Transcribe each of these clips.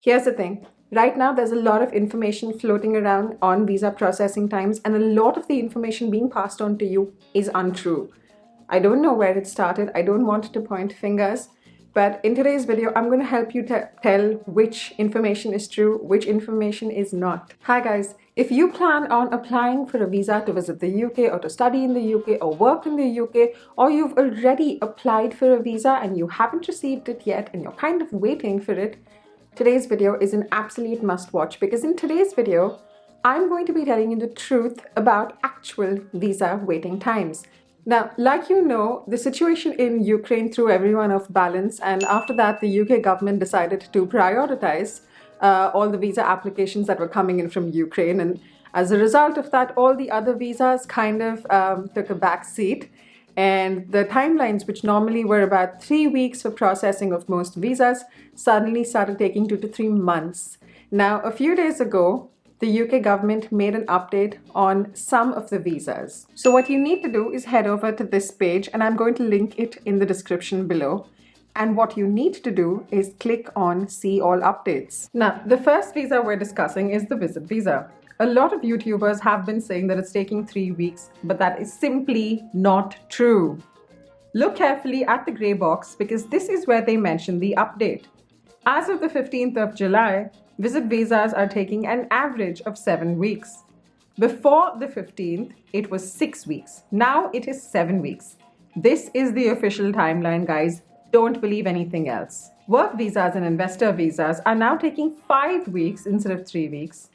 Here's the thing. Right now, there's a lot of information floating around on visa processing times, and a lot of the information being passed on to you is untrue. I don't know where it started. I don't want to point fingers. But in today's video, I'm going to help you tell which information is true, which information is not. Hi guys, if you plan on applying for a visa to visit the UK or to study in the UK or work in the UK, or you've already applied for a visa and you haven't received it yet and you're kind of waiting for it, today's video is an absolute must watch, because in today's video, I'm going to be telling you the truth about actual visa waiting times. Now, like you know, the situation in Ukraine threw everyone off balance, and after that, the UK government decided to prioritize all the visa applications that were coming in from Ukraine. And as a result of that, all the other visas kind of took a back seat. And the timelines, which normally were about 3 weeks for processing of most visas, suddenly started taking 2 to 3 months. Now, a few days ago, the UK government made an update on some of the visas. So what you need to do is head over to this page, and I'm going to link it in the description below. And what you need to do is click on See All Updates. Now, the first visa we're discussing is the visit visa. A lot of YouTubers have been saying that it's taking 3 weeks, but that is simply not true. Look carefully at the grey box, because this is where they mention the update. As of the 15th of July, visit visas are taking an average of 7 weeks. Before the 15th, it was 6 weeks. Now it is 7 weeks. This is the official timeline, guys. Don't believe anything else. Work visas and investor visas are now taking 5 weeks instead of 3 weeks.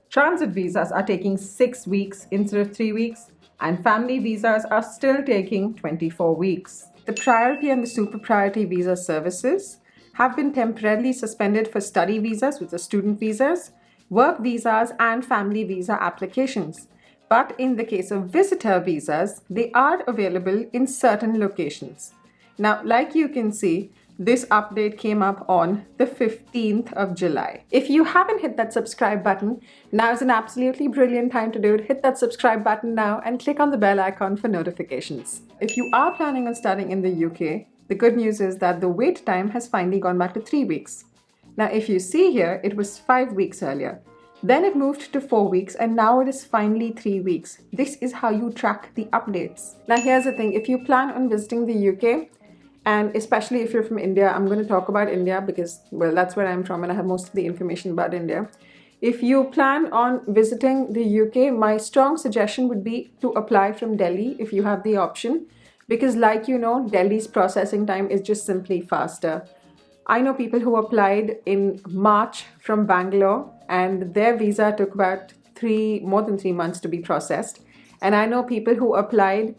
Transit visas are taking 6 weeks instead of 3 weeks. And family visas are still taking 24 weeks. The priority and the super priority visa services have been temporarily suspended for study visas, which are student visas, work visas, and family visa applications. But in the case of visitor visas, they are available in certain locations. Now, like you can see, this update came up on the 15th of July. If you haven't hit that subscribe button, now is an absolutely brilliant time to do it. Hit that subscribe button now and click on the bell icon for notifications. If you are planning on studying in the UK, the good news is that the wait time has finally gone back to 3 weeks. Now, if you see here, it was 5 weeks earlier. Then it moved to 4 weeks, and now it is finally 3 weeks. This is how you track the updates. Now, here's the thing. If you plan on visiting the UK, and especially if you're from India, I'm going to talk about India because, well, that's where I'm from and I have most of the information about India. If you plan on visiting the UK, my strong suggestion would be to apply from Delhi if you have the option. Because like you know, Delhi's processing time is just simply faster. I know people who applied in March from Bangalore, and their visa took about more than 3 months to be processed. And I know people who applied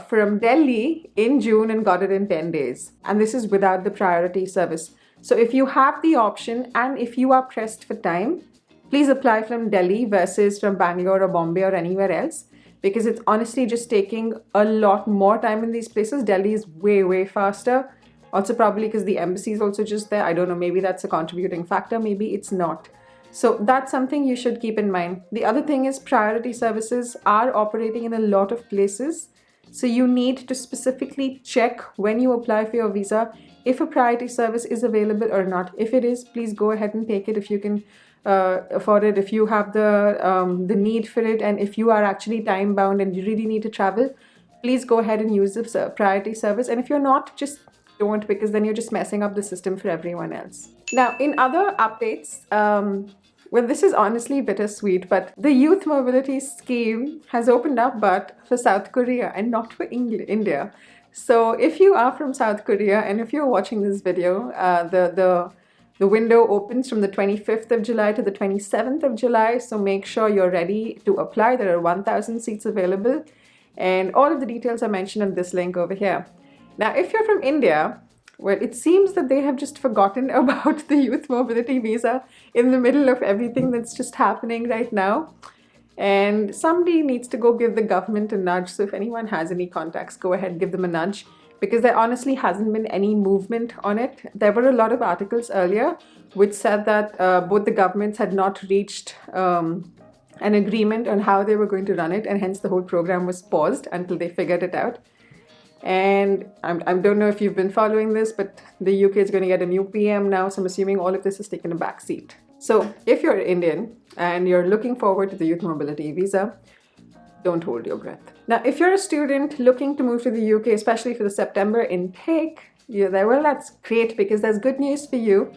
from Delhi in June and got it in 10 days. And this is without the priority service. So if you have the option and if you are pressed for time, please apply from Delhi versus from Bangalore or Bombay or anywhere else, because it's honestly just taking a lot more time in these places. Delhi is way, way faster. Also probably because the embassy is also just there. I don't know, maybe that's a contributing factor, maybe it's not. So that's something you should keep in mind. The other thing is priority services are operating in a lot of places. So you need to specifically check when you apply for your visa if a priority service is available or not. If it is, please go ahead and take it if you can afford it, if you have the need for it, and if you are actually time bound and you really need to travel, please go ahead and use the priority service. And if you're not, just don't, because then you're just messing up the system for everyone else. Now, in other updates, well, this is honestly bittersweet, but the youth mobility scheme has opened up, but for South Korea and not for India. So if you are from South Korea and if you're watching this video, the window opens from the 25th of July to the 27th of July. So make sure you're ready to apply. There are 1,000 seats available, and all of the details are mentioned in this link over here. Now, if you're from India, well, it seems that they have just forgotten about the youth mobility visa in the middle of everything that's just happening right now. And somebody needs to go give the government a nudge. So if anyone has any contacts, go ahead, give them a nudge, because there honestly hasn't been any movement on it. There were a lot of articles earlier which said that both the governments had not reached an agreement on how they were going to run it, and hence the whole program was paused until they figured it out. And I don't know if you've been following this, but the UK is going to get a new PM now, so I'm assuming all of this has taken a back seat. So if you're Indian and you're looking forward to the youth mobility visa, don't hold your breath. Now, if you're a student looking to move to the UK, especially for the September intake, you're there, well, that's great, because there's good news for you.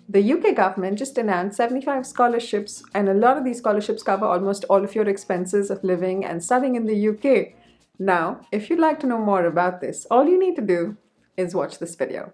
The UK government just announced 75 scholarships, and a lot of these scholarships cover almost all of your expenses of living and studying in the UK. Now, if you'd like to know more about this, all you need to do is watch this video.